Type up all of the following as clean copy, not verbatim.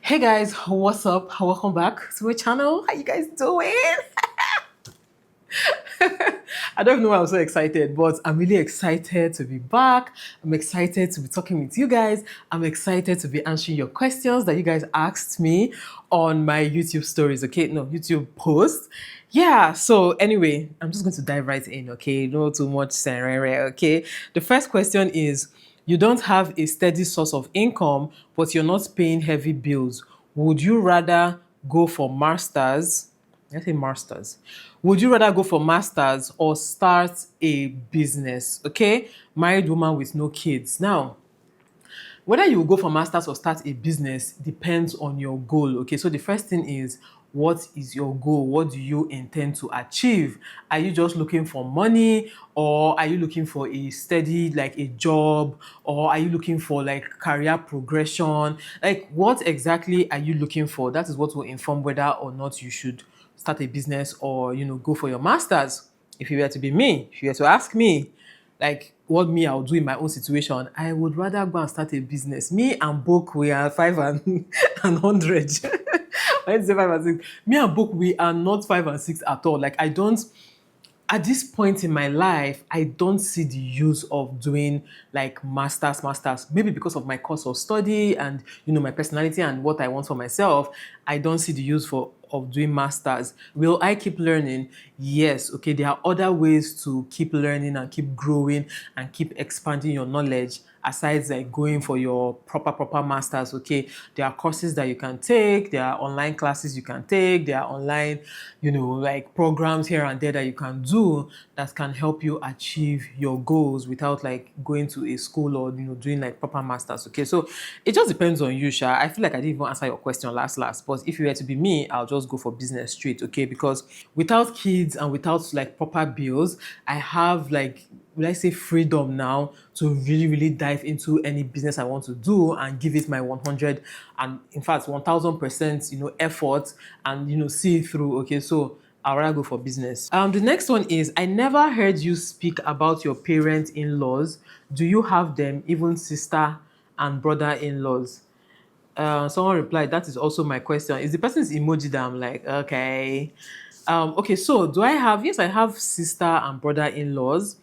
Hey guys, what's up? Welcome back to my channel. How you guys doing? I don't know why I'm so excited, but I'm really excited to be back. I'm excited to be talking with you guys. I'm excited to be answering your questions that you guys asked me on my YouTube stories, okay? No, YouTube post. Yeah, so anyway, I'm just going to dive right in, okay? No too much serere, okay? The first question is, you don't have a steady source of income, but you're not paying heavy bills. Would you rather go for masters? I say masters. Would you rather go for masters or start a business? Okay, married woman with no kids. Now, whether you will go for masters or start a business depends on your goal. Okay, so the first thing is, what is your goal? What do you intend to achieve? Are you just looking for money, or are you looking for a steady, like a job, or are you looking for like career progression? Like, what exactly are you looking for? That is what will inform whether or not you should start a business or go for your masters. If you were to be me, if you were to ask me, like what me I'll do in my own situation, I would rather go and start a business. Me and Book, we are 5 and 100. I say 5 and 6. Me and Book, we are not 5 and 6 at all. Like I don't, at this point in my life, I don't see the use of doing like masters. Maybe because of my course of study and my personality and what I want for myself, I don't see the use for of doing masters. Will I keep learning? Yes. Okay. There are other ways to keep learning and keep growing and keep expanding your knowledge aside like going for your proper masters. Okay, there are courses that you can take, there are online classes you can take, there are online like programs here and there that you can do that can help you achieve your goals without like going to a school or doing like proper masters. Okay, so it just depends on you, Sha. I feel like I didn't even answer your question last, but if you were to be me, I'll just go for business straight. Okay, because without kids and without like proper bills, I have like, will I say, freedom now to really dive into any business I want to do and give it my 100 and in fact 1000% effort and see it through. Okay, so I'd rather go for business. The next one is, I never heard you speak about your parent in-laws. Do you have them, even sister and brother in-laws? Someone replied, that is also my question. Is the person's emoji that I'm like, okay. Okay, so do I have, yes, I have sister and brother in-laws.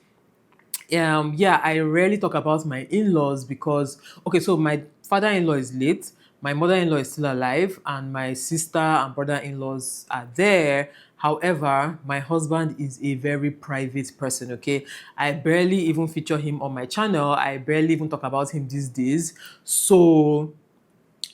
Yeah, I rarely talk about my in-laws because, okay, so my father-in-law is late, my mother-in-law is still alive, and my sister and brother-in-laws are there. However, my husband is a very private person, okay? I barely even feature him on my channel. I barely even talk about him these days. So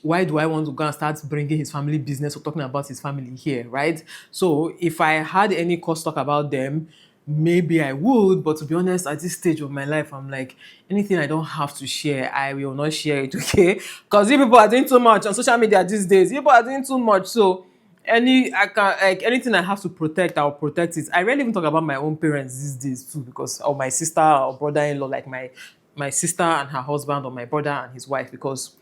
why do I want to go and start bringing his family business or talking about his family here, right? So if I had any cause talk about them, maybe I would, but to be honest, at this stage of my life, I'm like, anything I don't have to share, I will not share it, okay? Because you people are doing too much on social media these days. You people are doing too much, so I can, like, anything I have to protect, I'll protect it. I rarely even talk about my own parents these days too, because or my sister or brother-in-law, like my sister and her husband, or my brother and his wife, because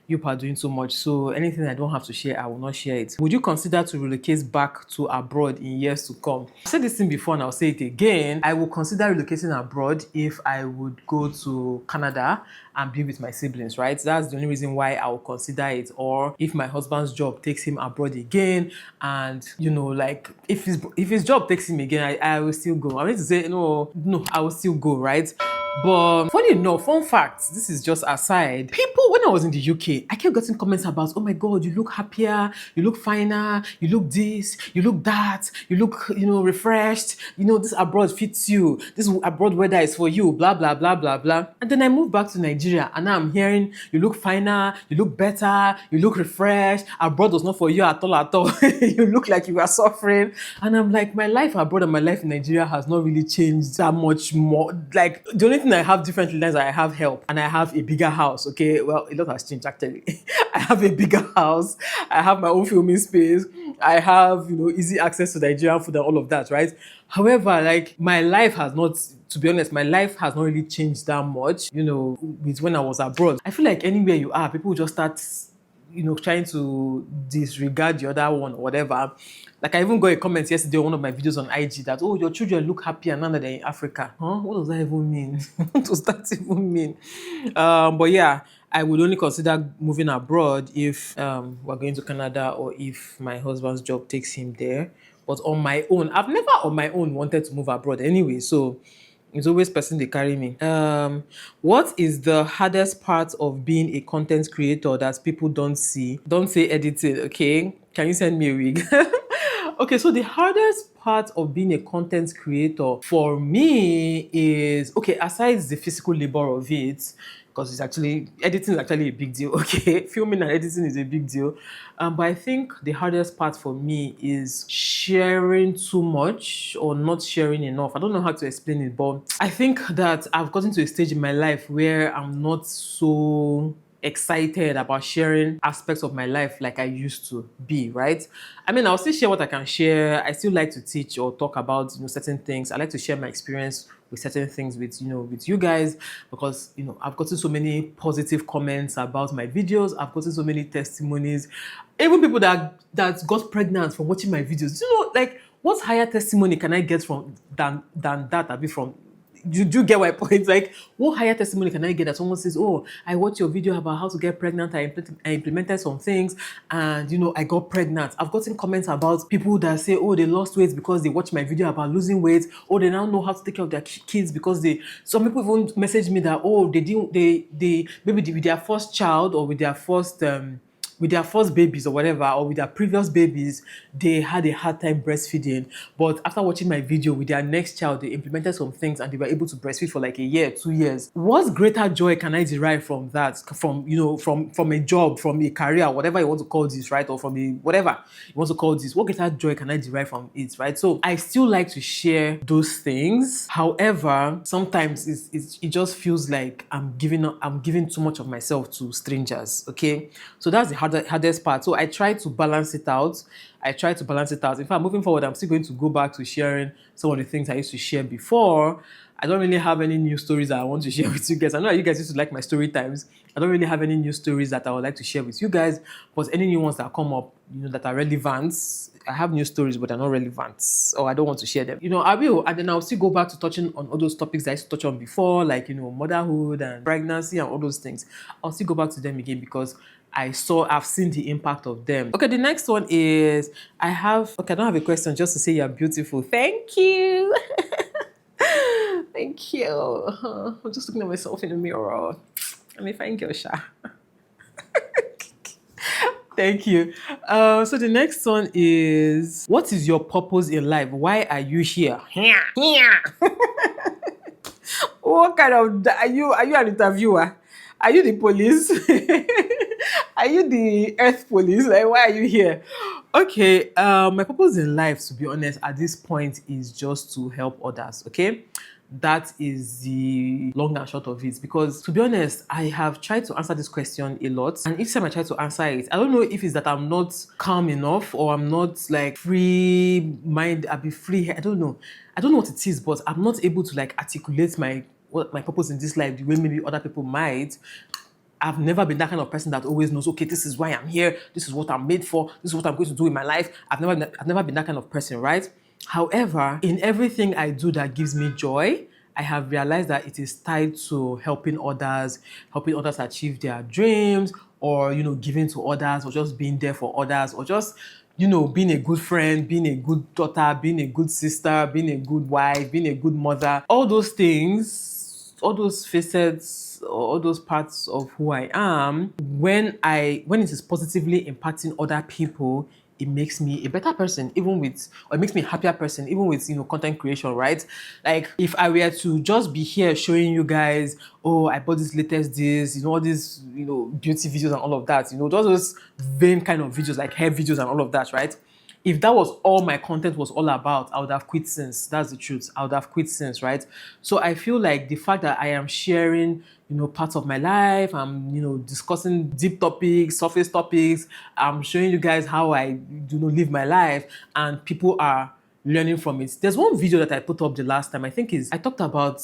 you are doing so much. So anything I don't have to share, I will not share it. Would you consider to relocate back to abroad in years to come? I've said this thing before and I'll say it again. I will consider relocating abroad if I would go to Canada and be with my siblings, right? That's the only reason why I will consider it. Or if my husband's job takes him abroad again, and like if his job takes him again, I will still go. I mean to say no, I will still go, right? But funny enough, fun fact, this is just aside. People, when I was in the UK, I kept getting comments about, oh my God, you look happier, you look finer, you look this, you look that, you look, refreshed, this abroad fits you, this abroad weather is for you, blah, blah, blah, blah, blah. And then I moved back to Nigeria and now I'm hearing, you look finer, you look better, you look refreshed, abroad was not for you at all. You look like you are suffering. And I'm like, my life abroad and my life in Nigeria has not really changed that much more. Like, the only thing I have differently is I have help and I have a bigger house. Okay, well, a lot has changed actually. I have a bigger house, I have my own filming space, I have easy access to Nigerian food and all of that, right? However, like my life has not, to be honest, my life has not really changed that much, with when I was abroad. I feel like anywhere you are, people just start trying to disregard the other one or whatever. Like I even got a comment yesterday on one of my videos on IG that, oh, your children look happier now that they're in Africa. Huh? What does that even mean? What does that even mean? But yeah, I would only consider moving abroad if we're going to Canada or if my husband's job takes him there. But on my own, I've never on my own wanted to move abroad anyway. So it's always person they carry me. What is the hardest part of being a content creator that people don't see? Don't say editing, okay? Can you send me a wig? Okay, so the hardest part of being a content creator for me is, okay, aside the physical labor of it, because it's actually, editing is actually a big deal, okay? Filming and editing is a big deal. But I think the hardest part for me is sharing too much or not sharing enough. I don't know how to explain it, but I think that I've gotten to a stage in my life where I'm not so excited about sharing aspects of my life like I used to be, right? I mean, I'll still share what I can share. I still like to teach or talk about, certain things. I like to share my experience with certain things with, with you guys, because, I've gotten so many positive comments about my videos. I've gotten so many testimonies. Even people that got pregnant from watching my videos. Like, what higher testimony can I get from than that? I'll be from. You do get my point. Like, what higher testimony can I get that someone says, oh, I watched your video about how to get pregnant, I implemented some things, and I got pregnant. I've gotten comments about people that say, oh, they lost weight because they watched my video about losing weight, or they now know how to take care of their kids because some people even message me that, oh, they maybe with their first child or with their first babies or whatever, or with their previous babies, they had a hard time breastfeeding. But after watching my video with their next child, they implemented some things and they were able to breastfeed for like a year, 2 years. What greater joy can I derive from that? From a job, from a career, whatever you want to call this, right? Or from whatever you want to call this. What greater joy can I derive from it, right? So I still like to share those things. However, sometimes it just feels like I'm giving too much of myself to strangers. Okay, so that's the hardest part. So I try to balance it out. In fact, moving forward, I'm still going to go back to sharing some of the things I used to share before. I don't really have any new stories that I want to share with you guys. I know you guys used to like my story times. I don't really have any new stories that I would like to share with you guys, but any new ones that come up, that are relevant. I have new stories, but they're not relevant, or I don't want to share them. I will, and then I'll still go back to touching on all those topics I used to touch on before, like, motherhood and pregnancy and all those things. I'll still go back to them again because I've seen the impact of them. Okay, the next one is, I don't have a question, just to say you're beautiful. Thank you. Thank you. I'm just looking at myself in the mirror. Let me thank you, Sha. Thank you. So the next one is, what is your purpose in life? Why are you here? Here. What kind of, are you an interviewer? Are you the police? Are you the earth police? Like, why are you here? Okay, my purpose in life, to be honest, at this point is just to help others, okay? That is the long and short of it. Because, to be honest, I have tried to answer this question a lot. And each time I try to answer it, I don't know if it's that I'm not calm enough or I'm not like free mind. I'll be free. I don't know what it is, but I'm not able to like articulate my purpose in this life the way maybe other people might. I've never been that kind of person that always knows, okay, this is why I'm here, this is what I'm made for, this is what I'm going to do in my life. I've never been that kind of person, right? However, in everything I do that gives me joy, I have realized that it is tied to helping others achieve their dreams, or giving to others, or just being there for others, or just being a good friend, being a good daughter, being a good sister, being a good wife, being a good mother. All those things, all those facets, all those parts of who I am, when it is positively impacting other people, it makes me a better person, or it makes me a happier person, even with, content creation, right? Like, if I were to just be here showing you guys, oh, I bought this, all these, beauty videos and all of that, those vain kind of videos, like hair videos and all of that, right? If that was all my content was all about, I would have quit since. That's the truth. I would have quit since, right? So I feel like the fact that I am sharing, parts of my life, I'm, discussing deep topics, surface topics, I'm showing you guys how I live my life, and people are learning from it. There's one video that I put up the last time, I talked about,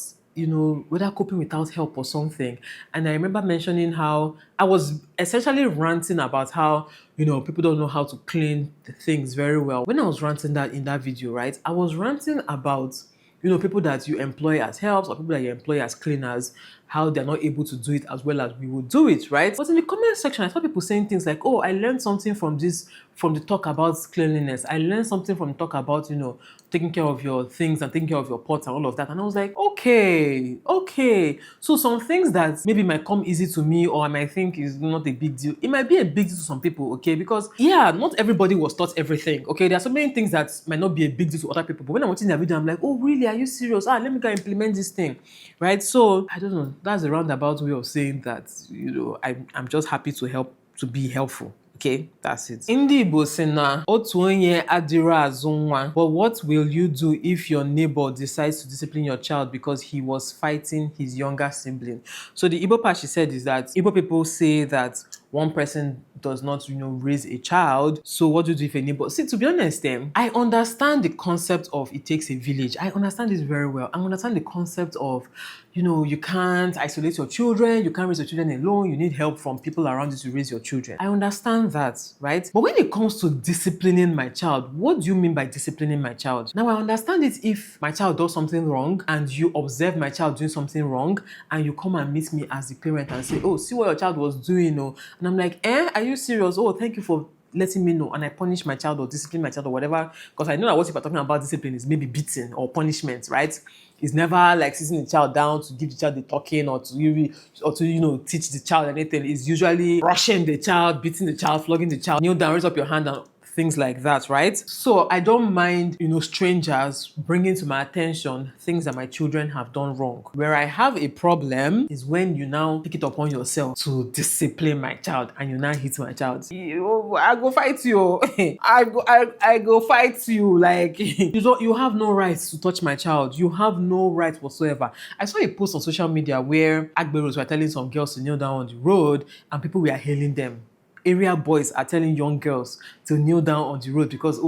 whether coping without help or something. And I remember mentioning how I was essentially ranting about how, people don't know how to clean the things very well. When I was ranting that in that video, right, I was ranting about, people that you employ as helps or people that you employ as cleaners. how they're not able to do it as well as we would do it, right? But in the comment section, I saw people saying things like, oh, I learned something from this, from the talk about cleanliness. I learned something from the talk about, taking care of your things and taking care of your pots and all of that. And I was like, okay. So some things that maybe might come easy to me or I might think is not a big deal, it might be a big deal to some people, okay? Because yeah, not everybody was taught everything, okay? There are so many things that might not be a big deal to other people. But when I'm watching their video, I'm like, oh, really? Are you serious? Let me go implement this thing, right? So I don't know. That's a roundabout way of saying that, I'm just happy to be helpful. Okay, that's it. Ndị Igbo sị na otu onye adịrọ azụ nwa. But what will you do if your neighbor decides to discipline your child because he was fighting his younger sibling? So the Igbo part she said is that Igbo people say that one person does not, raise a child. So what do you do if a neighbor... See, to be honest, I understand the concept of it takes a village. I understand this very well. I understand the concept of, you can't isolate your children. You can't raise your children alone. You need help from people around you to raise your children. I understand that, right? But when it comes to disciplining my child, what do you mean by disciplining my child? Now, I understand it if my child does something wrong and you observe my child doing something wrong and you come and meet me as the parent and say, oh, see what your child was doing, and I'm like, are you serious? Oh, thank you for letting me know. And I punish my child or discipline my child or whatever, because I know that what people are talking about discipline is maybe beating or punishment, right? It's never like sitting the child down to give the child the talking or to teach the child anything. It's usually rushing the child, beating the child, flogging the child, kneel down, raise up your hand and things like that, right? So I don't mind, strangers bringing to my attention things that my children have done wrong. Where I have a problem is when you now pick it upon yourself to discipline my child and you now hit my child. I go fight you. I go fight you. Like, you have no right to touch my child. You have no right whatsoever. I saw a post on social media where Agberos were telling some girls to kneel down on the road and people were hailing them. Area boys are telling young girls to kneel down on the road because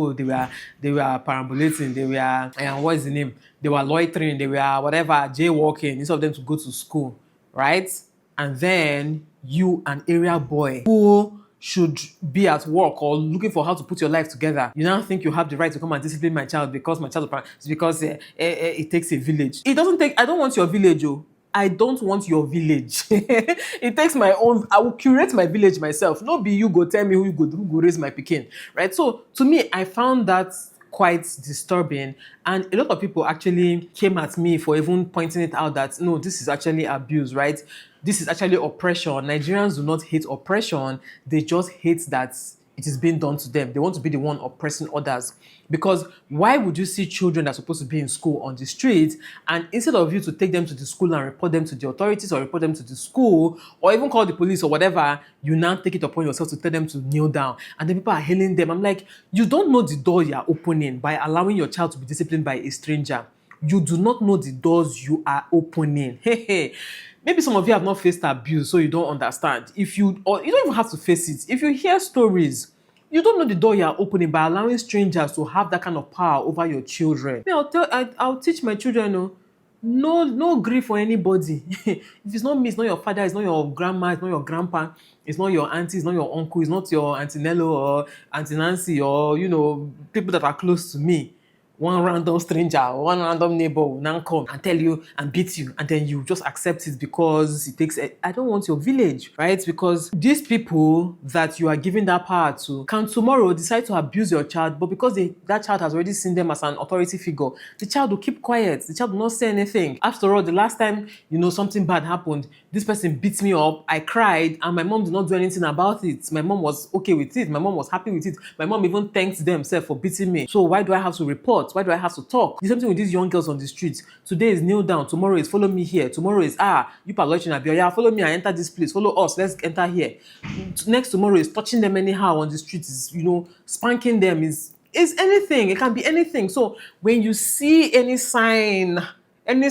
they were perambulating, they were what is the name? They were loitering, they were whatever, jaywalking, instead of them to go to school, right? And then you, an area boy who should be at work or looking for how to put your life together, you now think you have the right to come and discipline my child because my child is because it takes a village. It doesn't take. I don't want your village, oh. I don't want your village. It takes my own. I will curate my village myself. No be you go tell me who go raise my pikin, right? So to me, I found that quite disturbing, and a lot of people actually came at me for even pointing it out that no, this is actually abuse, right? This is actually oppression. Nigerians do not hate oppression. They just hate that it is being done to them. They want to be the one oppressing others. Because why would you see children that are supposed to be in school on the street, and instead of you to take them to the school and report them to the authorities or report them to the school or even call the police or whatever, you now take it upon yourself to tell them to kneel down, and then people are hailing them. I'm like, you don't know the door you are opening by allowing your child to be disciplined by a stranger. You do not know the doors you are opening. Maybe some of you have not faced abuse, so you don't understand. Or you don't even have to face it. If you hear stories, you don't know the door you are opening by allowing strangers to have that kind of power over your children. I'll teach my children, no grief for anybody. If it's not me, it's not your father, it's not your grandma, it's not your grandpa, it's not your auntie, it's not your uncle, it's not your Auntie Nello or Auntie Nancy or, people that are close to me. One random stranger, one random neighbor will now come and tell you and beat you, and then you just accept it because it takes I don't want your village, right? Because these people that you are giving that power to can tomorrow decide to abuse your child, but because that child has already seen them as an authority figure, the child will keep quiet. The child will not say anything. After all, the last time, something bad happened, this person beat me up, I cried, and my mom did not do anything about it. My mom was okay with it. My mom was happy with it. My mom even thanked themselves for beating me. So why do I have to report? Why do I have to talk? The same thing with these young girls on the streets. Today is kneel down. Tomorrow is follow me here. Tomorrow is, you loitering at yeah, follow me and enter this place. Follow us. Let's enter here. Next tomorrow is touching them anyhow on the streets. Is, spanking them. Is anything. It can be anything. So when you see any sign, any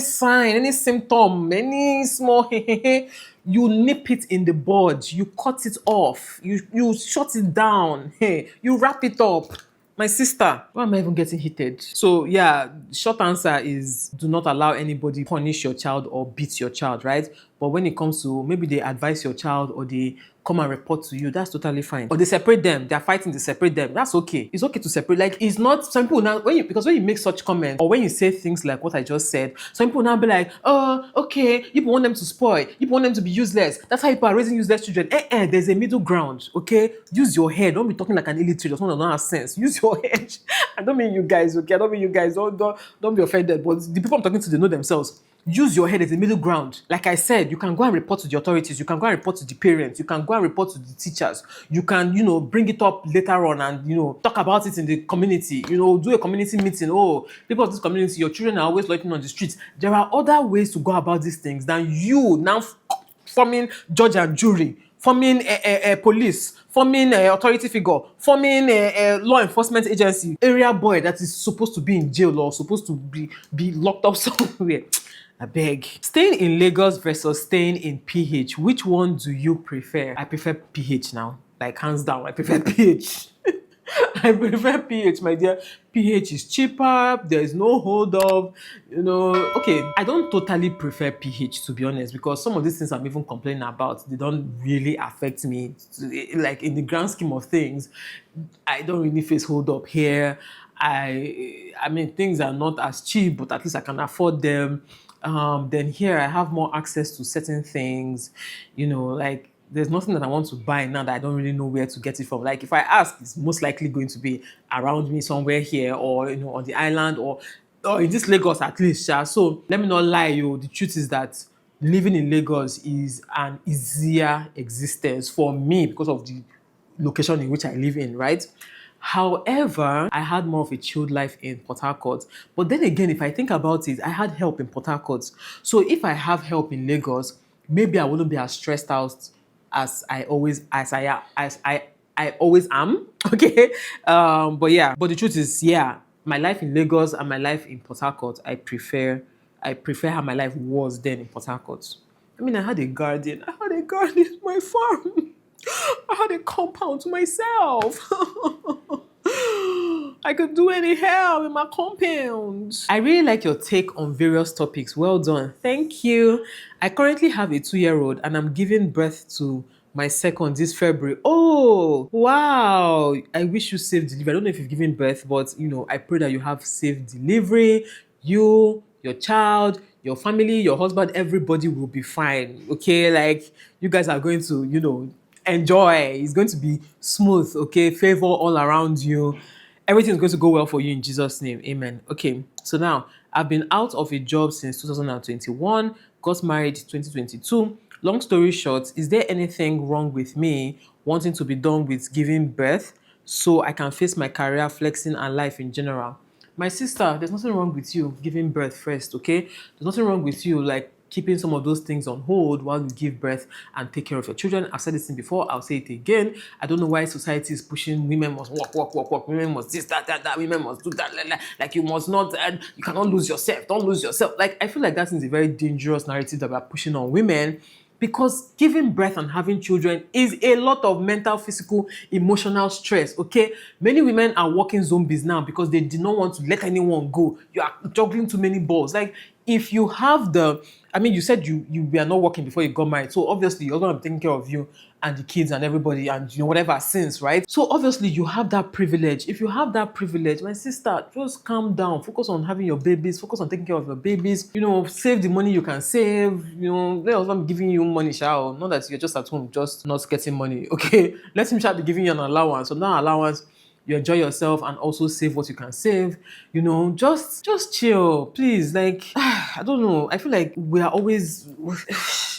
symptom, any small you nip it in the bud. You cut it off. You shut it down. You wrap it up. My sister, why am I even getting heated? So yeah, short answer is do not allow anybody punish your child or beat your child, right? But when it comes to maybe they advise your child or they come and report to you, that's totally fine. Or they separate them, they're fighting, they separate them. That's okay. It's okay to separate. Like, it's not, some people now, because when you make such comments or when you say things like what I just said, some people now be like, oh, okay, you want them to spoil, you want them to be useless. That's how people are raising useless children. There's a middle ground, okay? Use your head. Don't be talking like an illiterate or someone that don't have sense. Use your head. I don't mean you guys, okay? I don't mean you guys. Don't be offended. But the people I'm talking to, they know themselves. Use your head as a middle ground. Like I said, you can go and report to the authorities. You can go and report to the parents. You can go and report to the teachers. You can, bring it up later on and, talk about it in the community. Do a community meeting. Oh, people of this community, your children are always lurking on the streets. There are other ways to go about these things than you now forming judge and jury, forming a police, forming an authority figure, forming a law enforcement agency, area boy that is supposed to be in jail or supposed to be locked up somewhere. I beg. Staying in Lagos versus staying in PH, which one do you prefer? I prefer PH now. Like, hands down, I prefer PH. I prefer PH, my dear. PH is cheaper, there is no hold up, Okay, I don't totally prefer PH, to be honest, because some of these things I'm even complaining about, they don't really affect me. Like, in the grand scheme of things, I don't really face hold up here. I mean, things are not as cheap, but at least I can afford them. Then here I have more access to certain things, like there's nothing that I want to buy now that I don't really know where to get it from. Like, if I ask, it's most likely going to be around me somewhere here or, on the island or in this Lagos at least. Yeah. So let me not lie, the truth is that living in Lagos is an easier existence for me because of the location in which I live in, right? However, I had more of a chilled life in Port Harcourt. But then again, if I think about it, I had help in Port Harcourt. So if I have help in Lagos, maybe I wouldn't be as stressed out as I always am. Okay. But the truth is, my life in Lagos and my life in Port Harcourt, I prefer how my life was then in Port Harcourt. I mean, I had a garden. My farm. I had a compound to myself. I could do any hell in my compound. I really like your take on various topics. Well done. Thank you. I currently have a 2-year-old and I'm giving birth to my second this February. Oh, wow. I wish you safe delivery. I don't know if you've given birth, but I pray that you have safe delivery. You, your child, your family, your husband, everybody will be fine. Okay? Like, you guys are going to, enjoy. It's going to be smooth, okay? Favor all around you. Everything's going to go well for you in Jesus' name. Amen. Okay, so now I've been out of a job since 2021, got married 2022. Long story short, is there anything wrong with me wanting to be done with giving birth so I can face my career, flexing, and life in general? My sister, there's nothing wrong with you giving birth first, okay? There's nothing wrong with you, like, keeping some of those things on hold while you give birth and take care of your children. I've said this thing before, I'll say it again. I don't know why society is pushing women must work, women must this, that, women must do that, like you must not, and you cannot lose yourself, don't lose yourself. Like, I feel like that is a very dangerous narrative that we're pushing on women, because giving birth and having children is a lot of mental, physical, emotional stress, okay? Many women are walking zombies now because they did not want to let anyone go. You are juggling too many balls. Like, if you have you said you were not working before you got married, so obviously you're going to be taking care of you and the kids and everybody and whatever since, right? So obviously you have that privilege. If you have that privilege, my sister, just calm down, focus on having your babies, focus on taking care of your babies, save the money you can save, let us not be giving you money, shall not that you're just at home just not getting money, okay? Let him shall be giving you an allowance. So now allowance, you enjoy yourself and also save what you can save. Just chill, please. Like, I don't know. I feel like we are always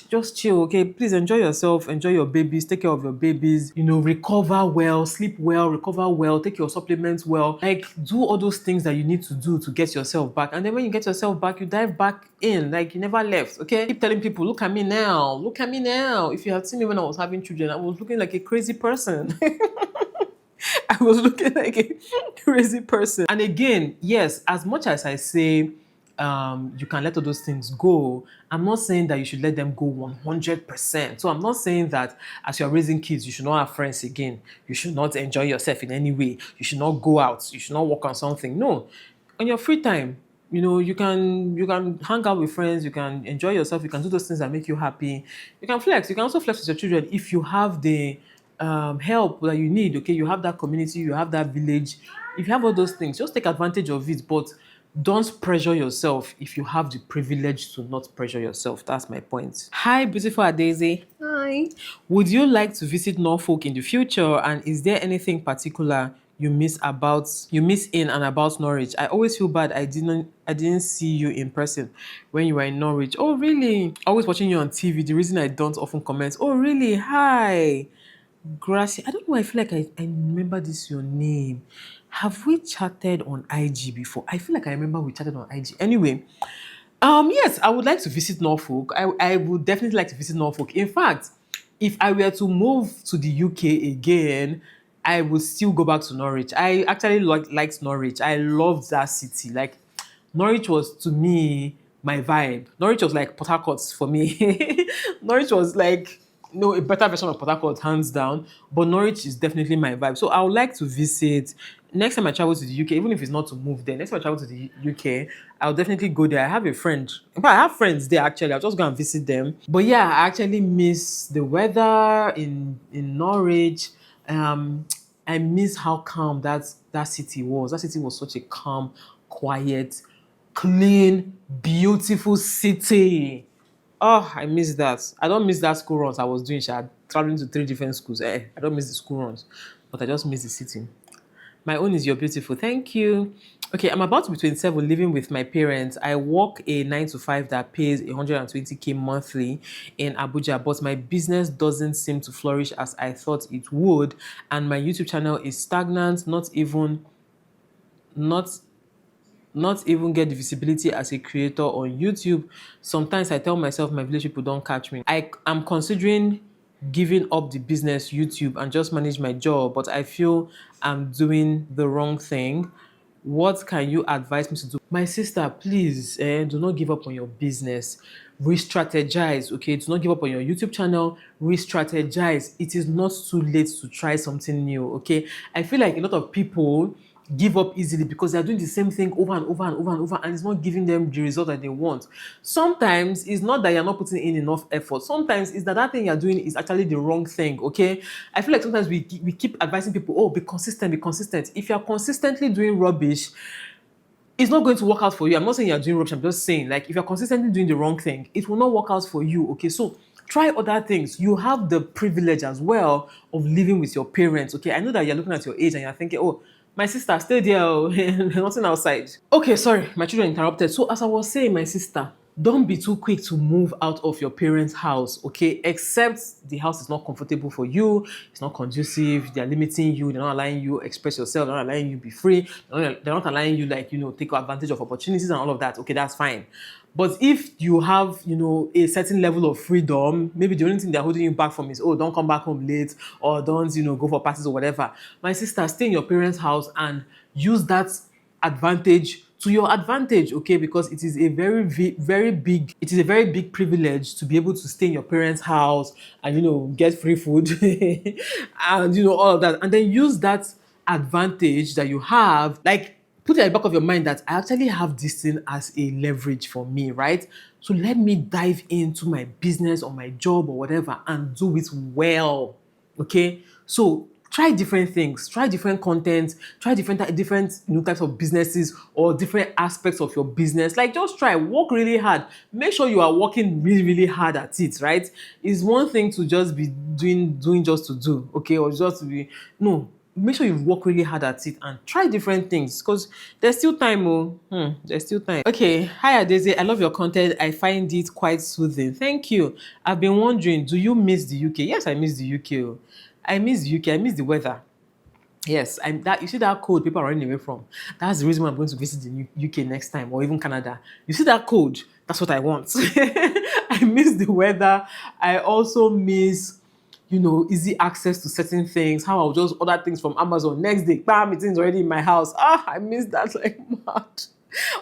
just chill, okay? Please enjoy yourself, enjoy your babies, take care of your babies, recover well, sleep well, recover well, take your supplements well. Like, do all those things that you need to do to get yourself back. And then when you get yourself back, you dive back in, like you never left, okay? Keep telling people, look at me now, look at me now. If you had seen me when I was having children, I was looking like a crazy person. I was looking like a crazy person. And again, yes, as much as I say you can let all those things go, I'm not saying that you should let them go 100%. So I'm not saying that as you're raising kids, you should not have friends again. You should not enjoy yourself in any way. You should not go out. You should not work on something. No. On your free time, you can hang out with friends, you can enjoy yourself, you can do those things that make you happy. You can flex. You can also flex with your children if you have the help that you need. Okay, you have that community, you have that village. If you have all those things, just take advantage of it. But don't pressure yourself if you have the privilege to not pressure yourself. That's my point. Hi, beautiful Adeze. Hi. Would you like to visit Norfolk in the future? And is there anything particular you miss in and about Norwich? I always feel bad I didn't see you in person when you were in Norwich. Oh really? Always watching you on TV. The reason I don't often comment. Oh really? Hi. Gracie. I don't know. I feel like I remember this your name. Have we chatted on IG before? I feel like I remember we chatted on IG. Anyway, yes, I would like to visit Norfolk. I would definitely like to visit Norfolk. In fact, if I were to move to the UK again, I would still go back to Norwich. I actually liked Norwich. I loved that city. Like, Norwich was to me my vibe. Norwich was like Port Harcourt for me. Norwich was like a better version of Port Harcourt, hands down. But Norwich is definitely my vibe. So I would like to visit. Next time I travel to the UK, even if it's not to move there, next time I travel to the UK, I'll definitely go there. I have a friend. In fact, I have friends there actually. I'll just go and visit them. But yeah, I actually miss the weather in Norwich. I miss how calm that city was. That city was such a calm, quiet, clean, beautiful city. Oh, I miss that. I don't miss that school runs I was doing. Traveling to 3 different schools. I don't miss the school runs, but I just miss the city. My own is you're beautiful. Thank you. Okay, I'm about to be 27, living with my parents. I work a 9 to 5 that pays 120k monthly in Abuja, but my business doesn't seem to flourish as I thought it would, and my YouTube channel is stagnant, not not even get the visibility as a creator on YouTube. Sometimes I tell myself my village people don't catch me. I am considering giving up the business YouTube and just manage my job, but I feel I'm doing the wrong thing. What can you advise me to do? My sister, please do not give up on your business. Re-strategize, okay? Do not give up on your YouTube channel. Re-strategize. It is not too late to try something new, okay? I feel like a lot of people give up easily because they're doing the same thing over and over and over and over, and it's not giving them the result that they want. Sometimes it's not that you're not putting in enough effort. Sometimes it's that that thing you're doing is actually the wrong thing, okay? I feel like sometimes we keep advising people, oh, be consistent, be consistent. If you're consistently doing rubbish, it's not going to work out for you. I'm not saying you're doing rubbish. I'm just saying, like, if you're consistently doing the wrong thing, it will not work out for you. Okay, so try other things. You have the privilege as well of living with your parents. Okay, I know that you're looking at your age and you're thinking, oh, my sister, stay there, oh, nothing outside. Okay, sorry, my children interrupted. So as I was saying, my sister, don't be too quick to move out of your parents' house, okay? Except the house is not comfortable for you, it's not conducive, they're limiting you, they're not allowing you express yourself, they're not allowing you be free, they're not allowing you, like, take advantage of opportunities and all of that. Okay, that's fine. But if you have, a certain level of freedom, maybe the only thing they're holding you back from is, oh, don't come back home late, or don't, go for parties or whatever. My sister, stay in your parents' house and use that advantage to your advantage, okay? Because it is a very big privilege to be able to stay in your parents' house and get free food and all of that, and then use that advantage that you have, like, put it at the back of your mind that I actually have this thing as a leverage for me, right? So let me dive into my business or my job or whatever and do it well, okay? So try different things, try different content, try different types of businesses or different aspects of your business. Like, just try, work really hard. Make sure you are working really, really hard at it, right? It's one thing to just be doing just to do, okay? Or just to be, no. Make sure you work really hard at it and try different things because there's still time. There's still time. Okay, hi Adeze, I love your content. I find it quite soothing. Thank you. I've been wondering, do you miss the UK? Yes, I miss the UK. I miss the UK. I miss the weather. Yes, you see that cold people are running away from. That's the reason why I'm going to visit the UK next time, or even Canada. You see that cold? That's what I want. I miss the weather. I also miss easy access to certain things, how I'll just order things from Amazon. Next day, bam, it's already in my house. I miss that like mad.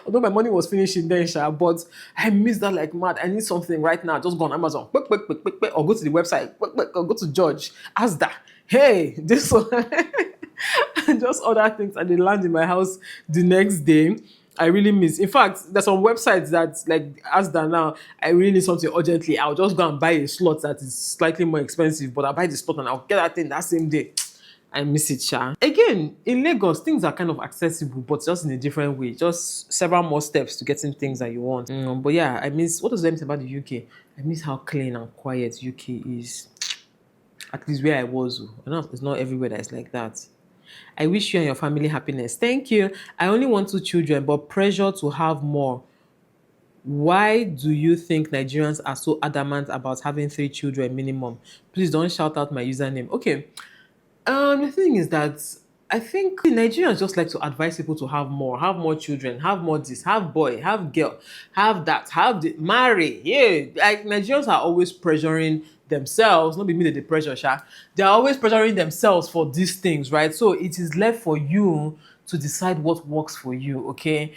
Although my money was finishing then, but I miss that like mad. I need something right now. Just go on Amazon, quick, or go to the website, quick, or go to George, ask that. Hey, this one. Just order things and they land in my house the next day. I really miss. In fact, there's some websites that like ask that now. I really need something urgently. I'll just go and buy a slot that is slightly more expensive, but I'll buy the slot and I'll get that thing that same day. I miss it, Sha. Again, in Lagos, things are kind of accessible, but just in a different way. Just several more steps to getting things that you want. But yeah, I miss. What does that mean about the UK? I miss how clean and quiet UK is. At least where I was. I know it's not everywhere that's like that. I wish you and your family happiness. Thank you. I only want 2 children, but pressure to have more. Why do you think Nigerians are so adamant about having 3 children minimum? Please don't shout out my username. Okay. The thing is that I think Nigerians just like to advise people to have more children, have more this, have boy, have girl, have that, marry. Yeah, like Nigerians are always pressuring themselves. Not be me that they pressure, sha. They are always pressuring themselves for these things, right? So it is left for you to decide what works for you. Okay,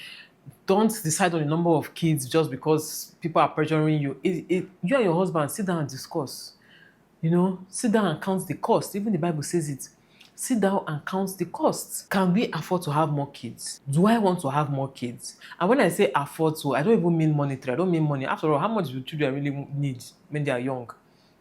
don't decide on the number of kids just because people are pressuring you. You and your husband sit down and discuss. Sit down and count the cost. Even the Bible says it. Sit down and count the costs. Can we afford to have more kids? Do I want to have more kids? And when I say afford to, I don't even mean monetary. I don't mean money. After all, how much do children really need when they are young?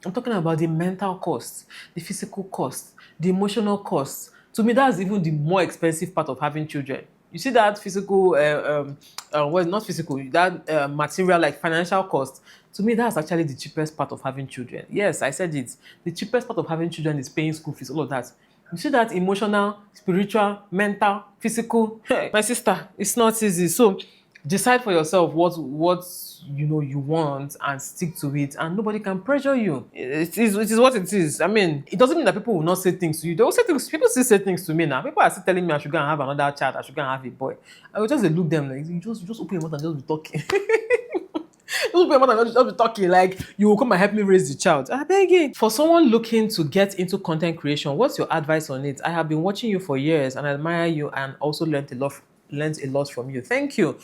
I'm talking about the mental cost, the physical cost, the emotional cost. To me, that's even the more expensive part of having children. You see that physical, well, not physical, that material like financial cost. To me, that's actually the cheapest part of having children. Yes, I said it. The cheapest part of having children is paying school fees, all of that. You see that emotional, spiritual, mental, physical. Hey, my sister, it's not easy. So decide for yourself what you want and stick to it, and nobody can pressure you. It is what it is. I mean, it doesn't mean that people will not say things to you. They will say things. People still say things to me now. People are still telling me I should go and have another child. I should go and have a boy. I will just look them like, you just open your mouth and just be talking. Just open your mouth and just be talking like you will come and help me raise the child. I beg it. For someone looking to get into content creation, what's your advice on it? I have been watching you for years and I admire you and also learned a lot from you. Thank you.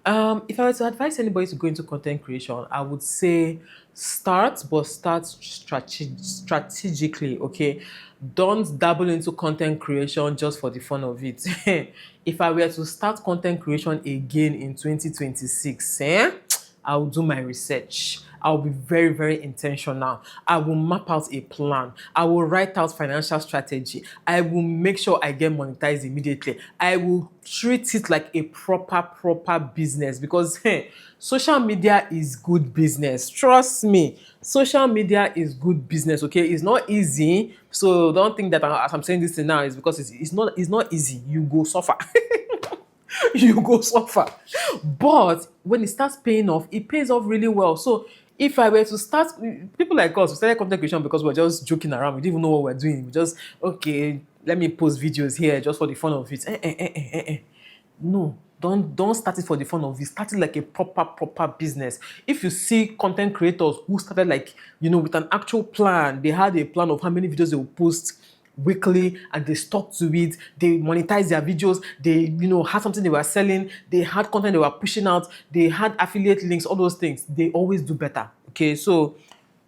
If I were to advise anybody to go into content creation, I would say start strategically, okay? Don't dabble into content creation just for the fun of it. If I were to start content creation again in 2026, I'll do my research. I'll be very, very intentional. I will map out a plan. I will write out financial strategy. I will make sure I get monetized immediately. I will treat it like a proper business because social media is good business. Trust me, social media is good business, okay? It's not easy. So don't think that as I'm saying this now is because it's not easy. You go suffer. You go suffer. But when it starts paying off, it pays off really well. So if I were to start, people like us, we started content creation because we're just joking around. We didn't even know what we're doing. We just, okay, let me post videos here just for the fun of it. No, don't start it for the fun of it. Start it like a proper business. If you see content creators who started like, with an actual plan, they had a plan of how many videos they will post weekly and they stuck to it, they monetize their videos, they had something they were selling, they had content they were pushing out, they had affiliate links, all those things, they always do better. Okay, so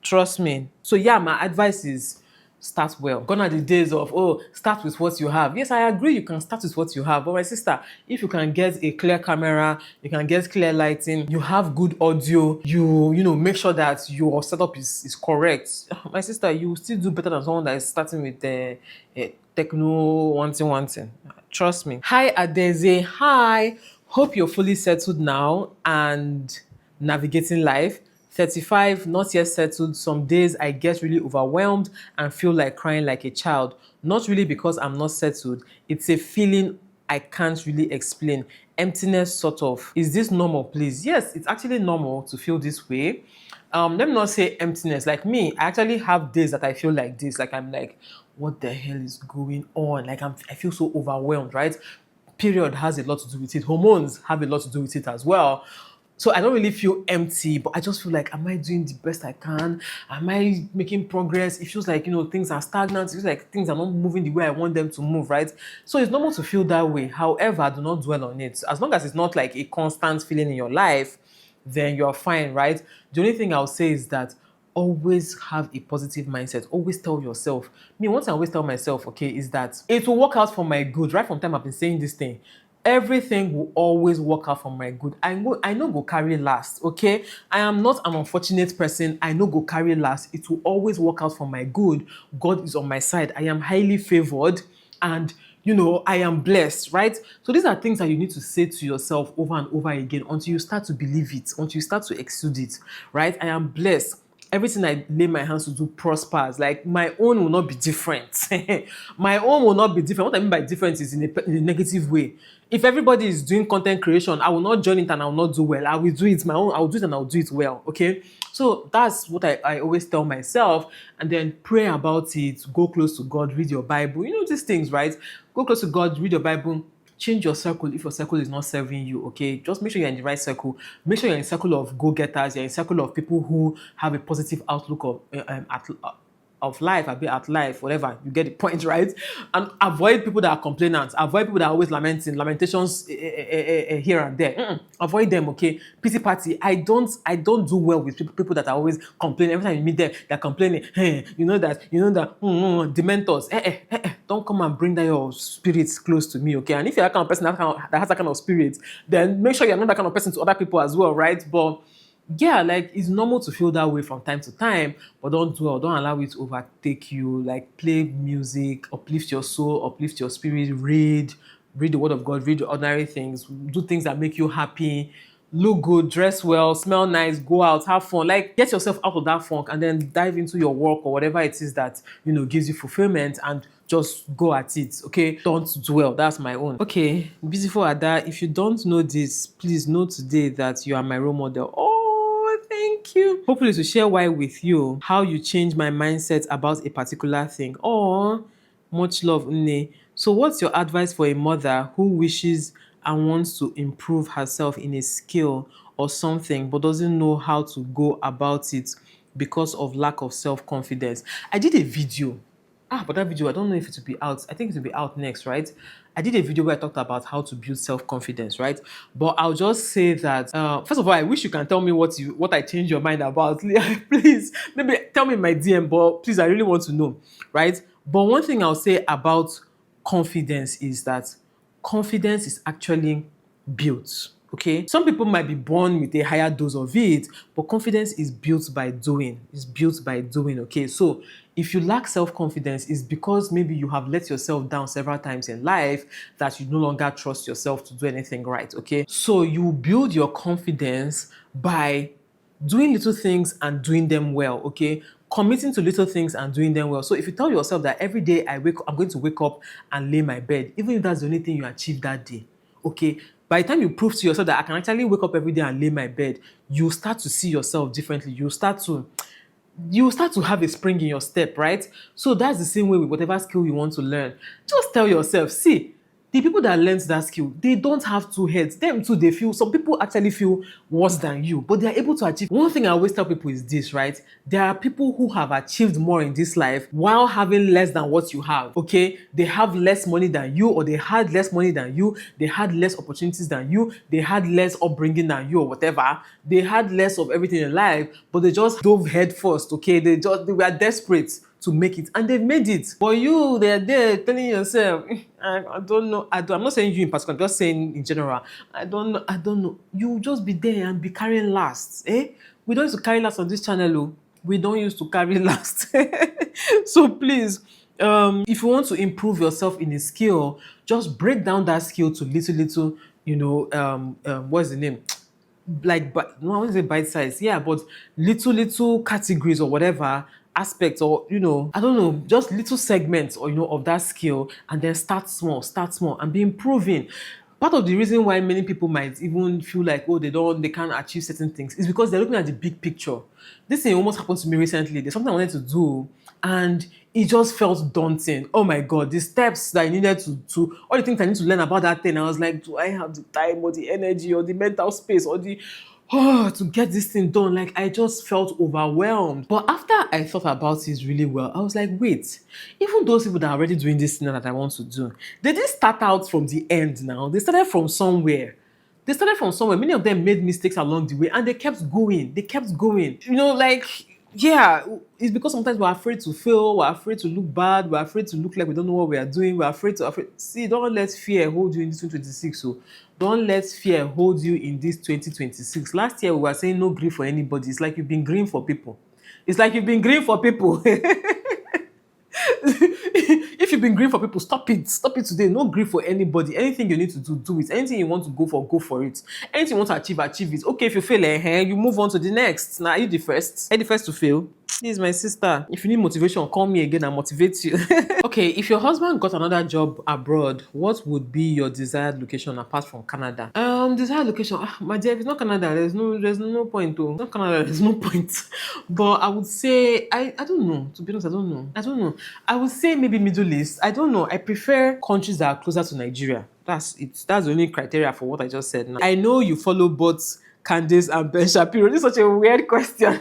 trust me. So yeah, my advice is start well. Gone are the days of, start with what you have. Yes, I agree, you can start with what you have. But my sister, if you can get a clear camera, you can get clear lighting, you have good audio, you make sure that your setup is correct. My sister, you still do better than someone that is starting with techno one thing. Trust me. Hi, Adeze. Hi. Hope you're fully settled now and navigating life. 35, not yet settled. Some days I get really overwhelmed and feel like crying like a child. Not really because I'm not settled. It's a feeling I can't really explain. Emptiness, sort of. Is this normal, please? Yes, it's actually normal to feel this way. Let me not say emptiness. Like me, I actually have days that I feel like this. Like I'm like, what the hell is going on? Like I feel so overwhelmed, right? Period has a lot to do with it. Hormones have a lot to do with it as well. So I don't really feel empty, but I just feel like, am I doing the best I can? Am I making progress? It feels like, things are stagnant. It feels like things are not moving the way I want them to move, right? So it's normal to feel that way. However, do not dwell on it. As long as it's not like a constant feeling in your life, then you're fine, right? The only thing I'll say is that always have a positive mindset. Always tell yourself. Me, one thing I always tell myself, okay, is that it will work out for my good. Right from time I've been saying this thing. everything will always work out for my good. I know go carry last, okay? I am not an unfortunate person. I know go carry last. It will always work out for my good. God is on my side. I am highly favored, and I am blessed, right? So these are things that you need to say to yourself over and over again until you start to believe it, until you start to exude it, right? I am blessed. Everything I lay my hands to do prospers. Like, my own will not be different. My own will not be different. What I mean by different is in a negative way. If everybody is doing content creation, I will not join it and I will not do well. I will do it my own. I will do it and I will do it well. Okay. So that's what I always tell myself. And then pray about it. Go close to God. Read your Bible. These things, right? Go close to God. Read your Bible. Change your circle if your circle is not serving you, okay? Just make sure you're in the right circle. Make sure you're in a circle of go-getters. You're in a circle of people who have a positive outlook of life, a bit at life, whatever. You get the point, right? And avoid people that are complainants. Avoid people that are always lamenting, lamentations here and there. Avoid them, okay? Pity party. I don't do well with people that are always complaining. Every time you meet them, they're complaining. Hey, you know that, dementors. Don't come and bring that your spirits close to me, okay? And if you're that kind of person that has that kind of spirit, then make sure you're not that kind of person to other people as well, right? But yeah, like, it's normal to feel that way from time to time, but don't dwell, don't allow it to overtake you. Like, play music, uplift your soul, uplift your spirit, read the word of God, read the ordinary things, do things that make you happy, look good, dress well, smell nice, go out, have fun. Like, get yourself out of that funk and then dive into your work or whatever it is that, gives you fulfillment, and just go at it, okay? Don't dwell. That's my own. Okay, beautiful Ada, if you don't know this, please know today that you are my role model. Oh, thank you. Hopefully to share why with you, how you change my mindset about a particular thing. Oh, much love, Nne. So what's your advice for a mother who wishes and wants to improve herself in a skill or something, but doesn't know how to go about it because of lack of self-confidence? I did a video. But that video, I don't know if it will be out. I think it will be out next, right? I did a video where I talked about how to build self-confidence, right? But I'll just say that, first of all, I wish you can tell me what I changed your mind about. Please, maybe tell me in my DM, but please, I really want to know, right? But one thing I'll say about confidence is that confidence is actually built. Okay, some people might be born with a higher dose of it, but confidence is built by doing. It's built by doing. Okay, so if you lack self-confidence, it's because maybe you have let yourself down several times in life that you no longer trust yourself to do anything right. Okay, so you build your confidence by doing little things and doing them well. Okay, committing to little things and doing them well. So if you tell yourself that every day I'm going to wake up and lay my bed, even if that's the only thing you achieve that day, okay, by the time you prove to yourself that I can actually wake up every day and lay my bed, you start to see yourself differently. You start to have a spring in your step, right? So that's the same way with whatever skill you want to learn. Just tell yourself, see, the people that learn that skill, they don't have two heads. Them too, some people actually feel worse than you, but they're able to achieve. One thing I always tell people is this, right? There are people who have achieved more in this life while having less than what you have, okay? They have less money than you, or they had less money than you, they had less opportunities than you, they had less upbringing than you, or whatever. They had less of everything in life, but they just dove head first, okay? They were desperate to make it, and they've made it. But you, they're there telling yourself, I don't know. I'm not saying you in particular, I'm just saying in general. I don't know. You just be there and be carrying last. We don't used to carry last on this channel. We don't used to carry last. So please, if you want to improve yourself in a skill, just break down that skill to little, what's the name? Like, but no, I want to say bite size, yeah, but little categories or whatever aspects, or I don't know, just little segments, or of that skill, and then start small and be improving. Part of the reason why many people might even feel like, oh, they can't achieve certain things is because they're looking at the big picture. This thing almost happened to me recently. There's something I wanted to do, and it just felt daunting. Oh my God, the steps that I needed to all the things I need to learn about that thing. I was like, do I have the time or the energy or the mental space or to get this thing done? Like, I just felt overwhelmed. But after I thought about it really well, I was like, wait, even those people that are already doing this thing that I want to do, they didn't start out from the end now. They started from somewhere. Many of them made mistakes along the way, and they kept going. Like, Yeah, it's because sometimes we're afraid to fail, we're afraid to look bad, we're afraid to look like we don't know what we are doing, we're afraid. See, don't let fear hold you in this 2026. So don't let fear hold you in this 2026. Last year we were saying no grief for anybody. It's like you've been green for people. It's like you've been green for people. If you've been grief for people, stop it. Stop it today. No grief for anybody. Anything you need to do, do it. Anything you want to go for it. Anything you want to achieve, achieve it. Okay, if you fail, you move on to the next. Now, are you the first? Are you the first to fail? This is my sister. If you need motivation, call me again and motivate you. Okay, if your husband got another job abroad, what would be your desired location apart from Canada? Desired location. My dear, if it's not Canada, there's no point though. Not Canada, there's no point. But I would say I don't know. To be honest, I don't know. I would say maybe Middle East. I don't know. I prefer countries that are closer to Nigeria. That's it. That's the only criteria for what I just said now. I know you follow both Candace and Ben Shapiro. This is such a weird question.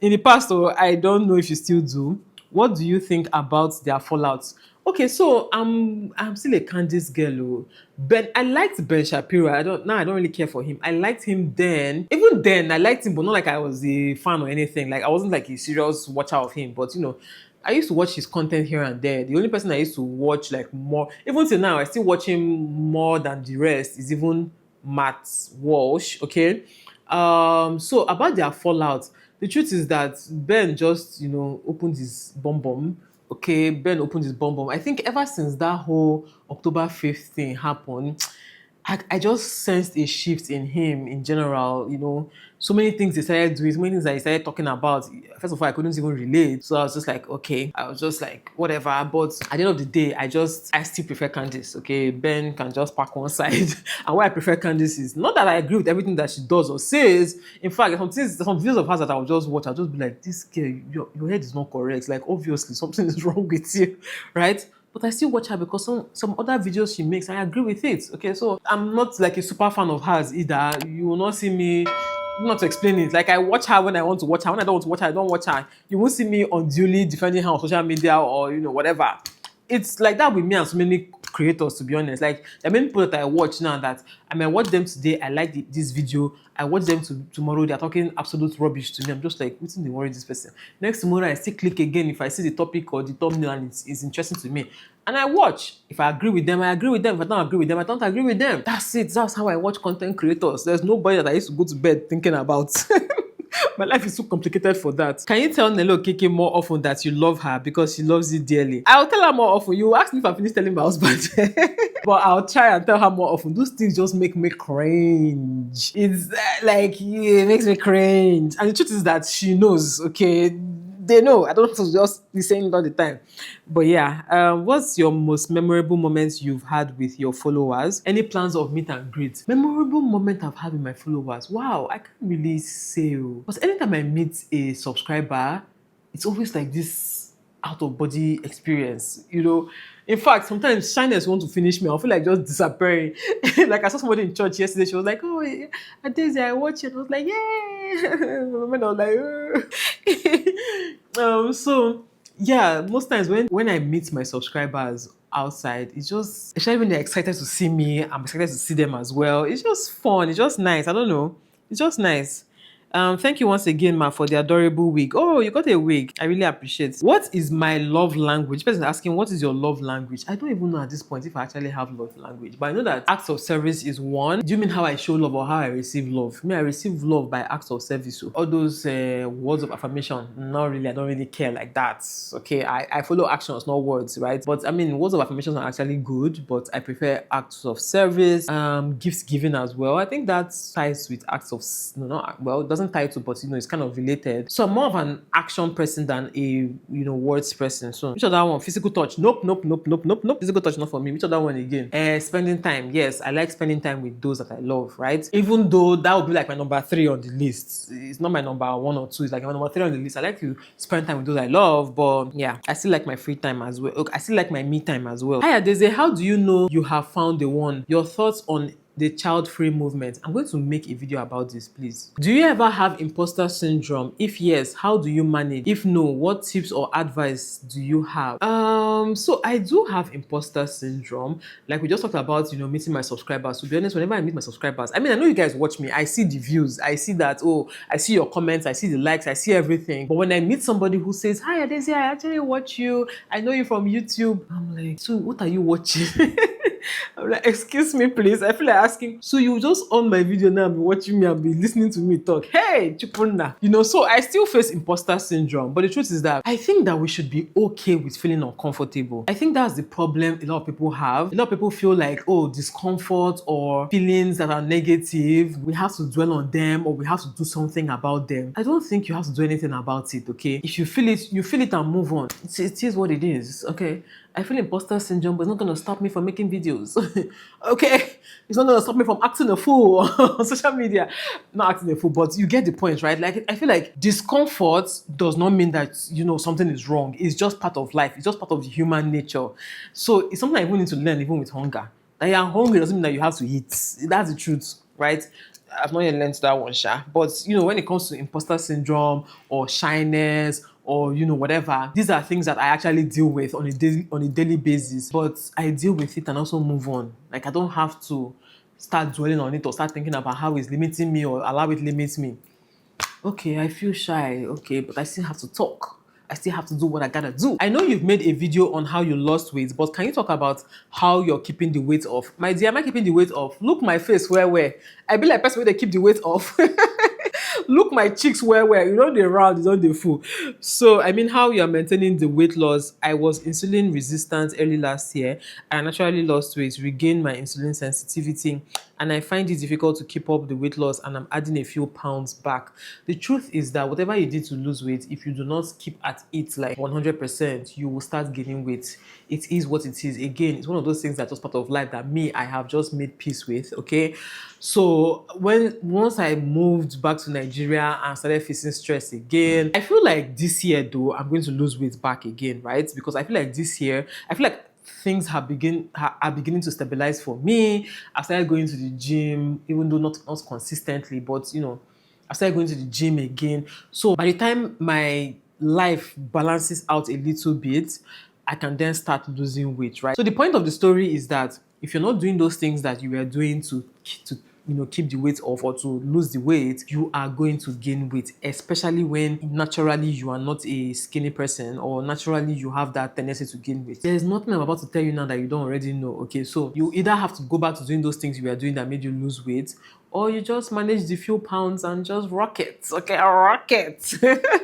In the past, though, I don't know if you still do. What do you think about their fallouts? Okay, so I'm still a Candice girl. Oh. I liked Ben Shapiro. I don't really care for him. I liked him then. Even then, I liked him, but not like I was a fan or anything. Like I wasn't like a serious watcher of him. But I used to watch his content here and there. The only person I used to watch like more, even till now, I still watch him more than the rest, is even Matt Walsh. Okay. So about their fallout, the truth is that Ben just, opened his bomb. Okay, Ben opened his bomb. I think ever since that whole October 5th thing happened, I just sensed a shift in him in general. So many things he started doing, so many things that he started talking about. First of all, I couldn't even relate. So I was just like, okay. I was just like, whatever. But at the end of the day, I still prefer Candice. Okay, Ben can just pack one side. And why I prefer Candice is not that I agree with everything that she does or says. In fact, some videos of hers that I'll just watch, I'll just be like, this girl, your head is not correct. Like, obviously, something is wrong with you, right? But I still watch her because some other videos she makes, I agree with it. Okay, so I'm not like a super fan of hers either. You will not see me, not to explain it. Like I watch her when I want to watch her. When I don't want to watch her, I don't watch her. You won't see me unduly defending her on social media or whatever. It's like that with me and so many creators, to be honest. Like there are many people that I watch now that I may watch them today, I like this video, I watch them tomorrow, they're talking absolute rubbish to me. I'm just like, what's in the worry this person? Next tomorrow I still click again if I see the topic or the thumbnail and it's interesting to me. And I watch. If I agree with them, I agree with them. If I don't agree with them, I don't agree with them. That's it. That's how I watch content creators. There's nobody that I used to go to bed thinking about. My life is too complicated for that. Can you tell Nelo Keke more often that you love her because she loves you dearly? I'll tell her more often. You ask me if I finish telling my husband. But I'll try and tell her more often. Those things just make me cringe. It's it makes me cringe. And the truth is that she knows, okay? They know. I don't have to just be saying it all the time. But yeah, what's your most memorable moments you've had with your followers? Any plans of meet and greet? Memorable moment I've had with my followers? Wow, I can't really say. But anytime I meet a subscriber, it's always like this out of body experience. In fact, sometimes shyness want to finish me. I feel like just disappearing. Like I saw somebody in church yesterday. She was like, "Oh, Daisy, I watch it." I was like, "Yeah." I was like, So yeah, most times when I meet my subscribers outside, it's just, especially when they're excited to see me, I'm excited to see them as well. It's just fun. It's just nice. I don't know. It's just nice. Thank you once again, Ma, for the adorable wig. Oh, you got a wig. I really appreciate it. What is my love language? Person asking, what is your love language? I don't even know at this point if I actually have love language, but I know that acts of service is one. Do you mean how I show love or how I receive love? I receive love by acts of service. So all those words of affirmation, not really. I don't really care like that. Okay, I follow actions, not words, right? But words of affirmation are actually good, but I prefer acts of service, gifts given as well. I think that ties with acts of it doesn't tie to, but it's kind of related. So I'm more of an action person than a words person. So which other one? Physical touch? Nope. Physical touch not for me. Which other one again? Spending time. Yes, I like spending time with those that I love, right? Even though that would be like my number 3 on the list. It's not my number 1 or 2. It's like my number 3 on the list. I like to spend time with those I love, but yeah, I still like my free time as well. I still like my me time as well. Hi Adeze, how do you know you have found the one? Your thoughts on the child-free movement. I'm going to make a video about this, please. Do you ever have imposter syndrome? If yes, how do you manage? If no, what tips or advice do you have? So I do have imposter syndrome. Like we just talked about, meeting my subscribers. To be honest, whenever I meet my subscribers, I mean, I know you guys watch me. I see the views. I see that, oh, I see your comments. I see the likes. I see everything. But when I meet somebody who says, hi, Adesi, I actually watch you. I know you from YouTube. I'm like, so what are you watching? I'm like, excuse me, please. I feel like asking, so you just on my video now and be watching me and be listening to me talk. Hey, Chupuna. So I still face imposter syndrome. But the truth is that I think that we should be okay with feeling uncomfortable. I think that's the problem a lot of people have. A lot of people feel like, oh, discomfort or feelings that are negative, we have to dwell on them or we have to do something about them. I don't think you have to do anything about it, okay? If you feel it and move on. It is what it is, okay? I feel imposter syndrome, but it's not going to stop me from making videos. Okay? It's not going to stop me from acting a fool on social media. Not acting a fool, but you get the point, right? Like, I feel like discomfort does not mean that, something is wrong. It's just part of life. It's just part of the human nature. So it's something I even need to learn, even with hunger. That you're hungry doesn't mean that you have to eat. That's the truth, right? I've not yet learned that one, Sha. But, when it comes to imposter syndrome or shyness or, whatever, these are things that I actually deal with on a daily basis. But I deal with it and also move on. Like, I don't have to start dwelling on it or start thinking about how it's limiting me or allow it limits me. Okay, I feel shy. Okay, but I still have to talk. I still have to do what I gotta do. I know you've made a video on how you lost weight, but can you talk about how you're keeping the weight off? My dear, am I keeping the weight off? Look my face where? I be like person where they keep the weight off. Look my cheeks where they round, you don't they full. So I mean, how you're maintaining the weight loss. I was insulin resistant early last year. I naturally lost weight, regained my insulin sensitivity, and I find it difficult to keep up the weight loss, and I'm adding a few pounds back. The truth is that whatever you did to lose weight, if you do not keep at it like 100%, you will start gaining weight. It is what it is. Again, it's one of those things that's just part of life that I have just made peace with, okay? So once I moved back to Nigeria and started facing stress again, I feel like this year though, I'm going to lose weight back again, right? Because I feel like this year, things are beginning to stabilize for me. I started going to the gym, even though not consistently, but I started going to the gym again. So by the time my life balances out a little bit, I can then start losing weight, right? So the point of the story is that if you're not doing those things that you were doing to keep the weight off or to lose the weight, you are going to gain weight, especially when naturally you are not a skinny person or naturally you have that tendency to gain weight. There's nothing I'm about to tell you now that you don't already know, okay? So you either have to go back to doing those things you were doing that made you lose weight, or you just manage the few pounds and just rock it, okay? Rock it.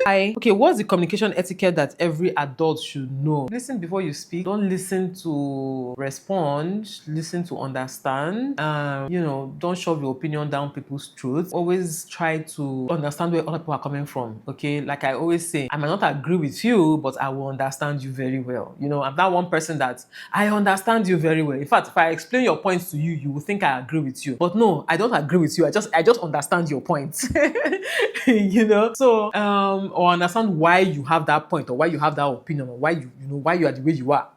Hi. Okay, what's the communication etiquette that every adult should know? Listen before you speak. Don't listen to respond. Listen to understand. Don't shove your opinion down people's throats. Always try to understand where other people are coming from, okay? Like I always say, I might not agree with you, but I will understand you very well. I'm that one person that I understand you very well. In fact, if I explain your points to you, you will think I agree with you. But no, I don't agree with you. I just understand your point. So or understand why you have that point or why you have that opinion or why why you are the way you are.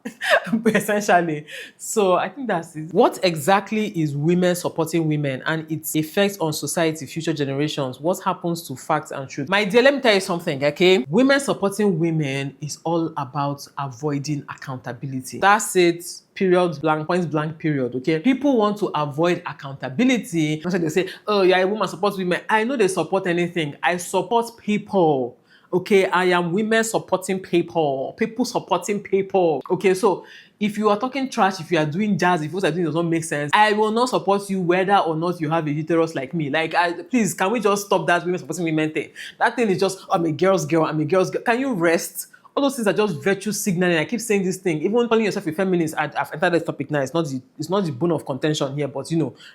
Essentially. So I think that's it. What exactly is women supporting women and its effects on society, future generations? What happens to facts and truth? My dear, let me tell you something, okay? Women supporting women is all about avoiding accountability. That's it. Period, blank, points blank, period, okay? People want to avoid accountability. That's why they say, oh, yeah, a woman supports women. I know they support anything. I support people. Okay, I am women supporting people supporting people. Okay, so if you are talking trash, if you are doing jazz, if what you're doing does not make sense, I will not support you whether or not you have a uterus like me. Like, please, can we just stop that women supporting women thing? That thing is just, I'm a girl's girl, I'm a girl's girl. Can you rest? All those things are just virtue signaling. I keep saying this thing. Even calling yourself a feminist, I've entered this topic now. It's not the bone of contention here, but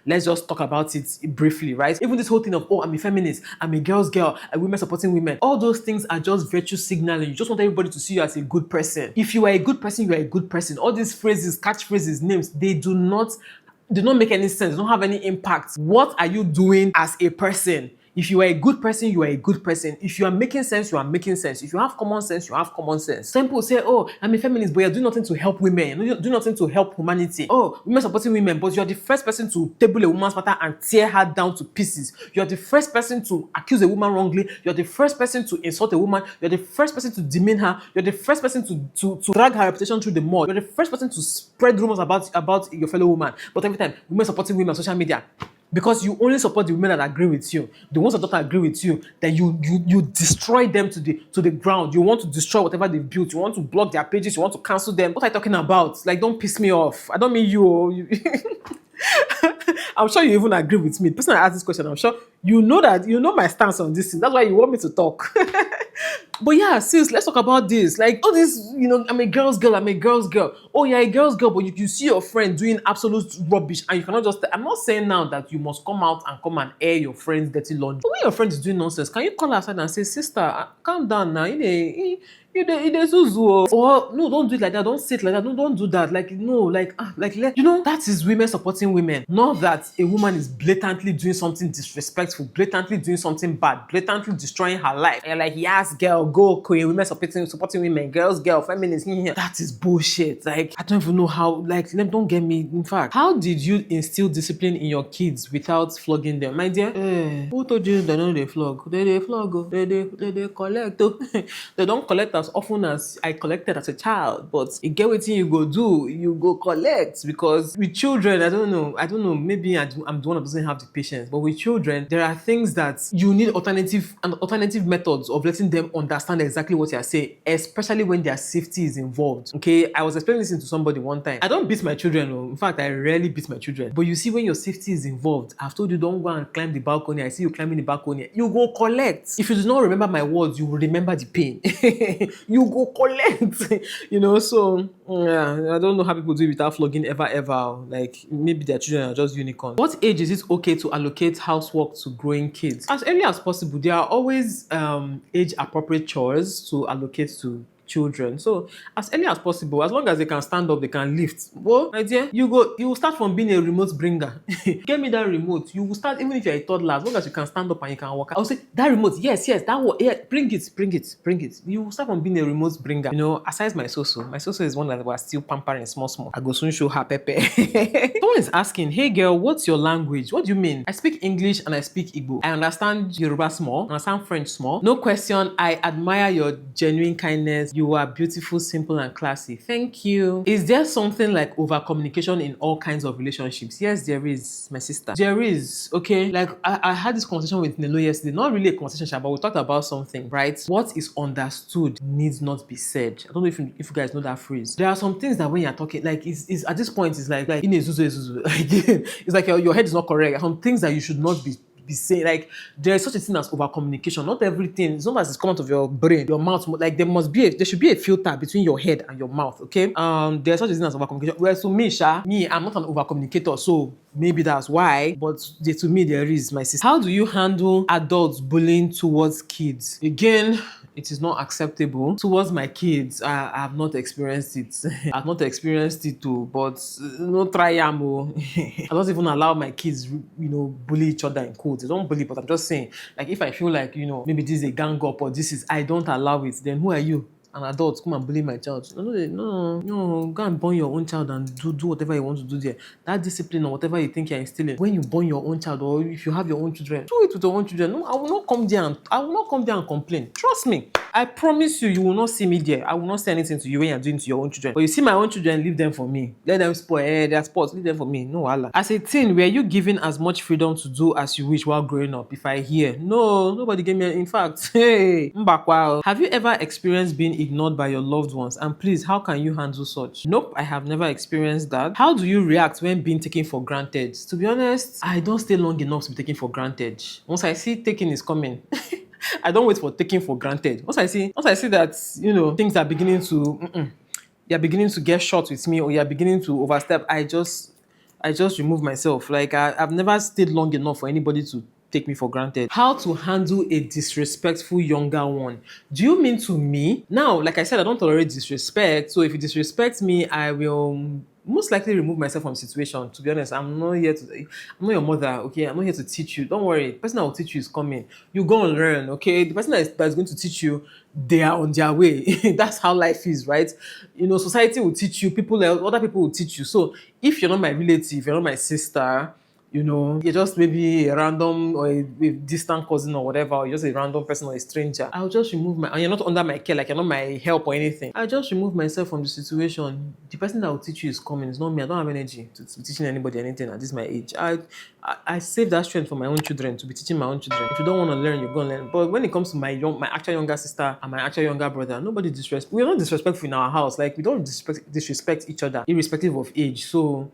let's just talk about it briefly, right? Even this whole thing of, oh, I'm a feminist, I'm a girl's girl, and women supporting women. All those things are just virtue signaling. You just want everybody to see you as a good person. If you are a good person, you are a good person. All these phrases, catchphrases, names, they do not make any sense. They don't have any impact. What are you doing as a person? If you are a good person, you are a good person. If you are making sense, you are making sense. If you have common sense, you have common sense. Some people say, oh, I'm a feminist, but you're doing nothing to help women. You do nothing to help humanity. Oh, women supporting women, but you're the first person to table a woman's matter and tear her down to pieces. You're the first person to accuse a woman wrongly. You're the first person to insult a woman. You're the first person to demean her. You're the first person to drag her reputation through the mud. You're the first person to spread rumors about your fellow woman. But every time, women supporting women on social media, because you only support the women that agree with you, the ones that don't agree with you, then you destroy them to the ground. You want to destroy whatever they've built. You want to block their pages. You want to cancel them. What are you talking about? Like, don't piss me off. I don't mean you. I'm sure you even agree with me. The person that asked this question, I'm sure you know my stance on this thing. That's why you want me to talk. But yeah, sis, let's talk about this. Like, all this, I'm a girl's girl, I'm a girl's girl. Oh, you're a girl's girl, but you see your friend doing absolute rubbish and you cannot just... I'm not saying now that you must come out and come and air your friend's dirty laundry. But when your friend is doing nonsense, can you call her aside and say, sister, calm down now. Or no, don't do it like that. Don't say it like that. No, don't do that. Like, no, that is women supporting women. Not that a woman is blatantly doing something disrespectful, blatantly doing something bad, blatantly destroying her life. And like, yes, girl, go, queen, women supporting women, girls, feminists. That is bullshit. Like, I don't even know how, don't get me. In fact, how did you instill discipline in your kids without flogging them? My dear, who told you they know they flog? They flog, they collect. They don't collect as often as I collected as a child, but you get what you go do, you go collect. Because with children, I don't know, maybe I'm the one that doesn't have the patience, but with children, there are things that you need alternative methods of letting them understand exactly what you're saying, especially when their safety is involved. Okay, I was explaining this to somebody one time. I don't beat my children. In fact, I rarely beat my children. But you see, when your safety is involved, I've told you don't go and climb the balcony. I see you climbing the balcony. You go collect. If you do not remember my words, you will remember the pain. You go collect. So yeah, I don't know how people do it without flogging ever. Like, maybe their children are just unicorns. What age is it okay to allocate housework to growing kids? As early as possible. There are always age appropriate chores to allocate to children. So as early as possible, as long as they can stand up, they can lift. Well, my dear, you will start from being a remote bringer. Get me that remote. You will start, even if you're a toddler, as long as you can stand up and you can walk. I'll say, that remote, yes, that one, yeah, bring it. You will start from being a remote bringer. Aside my soso is one that was still pampering small. I go soon show her pepe. Someone is asking, hey girl, what's your language? What do you mean? I speak English and I speak Igbo. I understand Yoruba small, I understand French small. No question, I admire your genuine kindness. You are beautiful, simple, and classy. Thank you. Is there something like overcommunication in all kinds of relationships? Yes, there is, my sister. There is, okay? Like, I had this conversation with Nelo yesterday. Not really a conversation, but we talked about something, right? What is understood needs not be said. I don't know if you guys know that phrase. There are some things that when you're talking, like, it's at this point, it's like in a zuzu. It's like your head is not correct. Some things that you should not be saying. Like, there is such a thing as over communication. Not everything, as long as it's come out of your brain, your mouth, like there should be a filter between your head and your mouth. Okay, there's such a thing as over communication. Well, so me, I'm not an over communicator, so maybe that's why. But to me, there is, my sister. How do you handle adults bullying towards kids? Again, it is not acceptable towards my kids. I have not experienced it. I've not experienced it too, but no try amo. I don't even allow my kids, bully each other in quotes. They don't bully, but I'm just saying, like, if I feel like, maybe this is a gang up or I don't allow it, then who are you? An adult come and bully my child. No, go and burn your own child and do whatever you want to do there. That discipline or whatever you think you're instilling, when you burn your own child, or if you have your own children, do it with your own children. No, I will not come there and complain. Trust me. I promise you will not see me there. I will not say anything to you when you're doing to your own children. But you see my own children, leave them for me. Let them spoil their sports. Leave them for me. No, Allah. As a teen, were you given as much freedom to do as you wish while growing up? If I hear, no, nobody gave me. In fact, hey, mbakwa. Have you ever experienced being ignored by your loved ones? And please, how can you handle such? Nope, I have never experienced that. How do you react when being taken for granted? To be honest, I don't stay long enough to be taken for granted. Once I see taking is coming, I don't wait for taking for granted. Once I see that, things are beginning to, you're beginning to get short with me, or you're beginning to overstep, I just remove myself. Like, I've never stayed long enough for anybody to take me for granted. How to handle a disrespectful younger one? Do you mean to me? Now, like I said, I don't tolerate disrespect. So if you disrespect me, I will most likely remove myself from the situation. To be honest, I'm not here to, I'm not your mother, okay? I'm not here to teach you. Don't worry. The person that will teach you is coming. You go and learn, okay? The person that's going to teach you, they are on their way. That's how life is, right? You know, society will teach you, other people will teach you. So if you're not my relative, you're not my sister, you know, you're just maybe a random or a distant cousin or whatever, or you're just a random person or a stranger, I'll just remove and you're not under my care, like you're not my help or anything. I'll just remove myself from the situation. The person that will teach you is coming. It's not me. I don't have energy to be teaching anybody anything at this my age. I save that strength for my own children, to be teaching my own children. If you don't want to learn, you're going to learn. But when it comes to my actual younger sister and my actual younger brother, nobody disrespect. We're not disrespectful in our house. Like, we don't disrespect each other, irrespective of age. So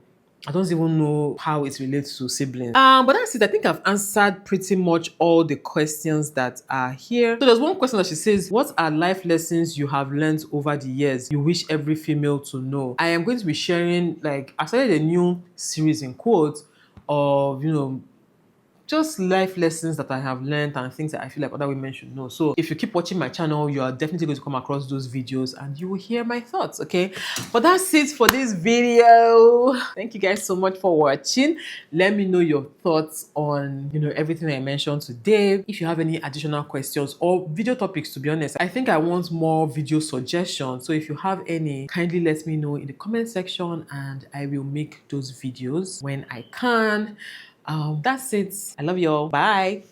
I don't even know how it relates to siblings. But that's it. I think I've answered pretty much all the questions that are here. So there's one question that she says, what are life lessons you have learned over the years you wish every female to know? I am going to be sharing, like, I started a new series in quotes of, you know, just life lessons that I have learned and things that I feel like other women should know. So if you keep watching my channel, you are definitely going to come across those videos and you will hear my thoughts, okay? But that's it for this video. Thank you guys so much for watching. Let me know your thoughts on, you know, everything I mentioned today. If you have any additional questions or video topics, to be honest, I think I want more video suggestions. So if you have any, kindly let me know in the comment section and I will make those videos when I can. That's it. I love you all. Bye.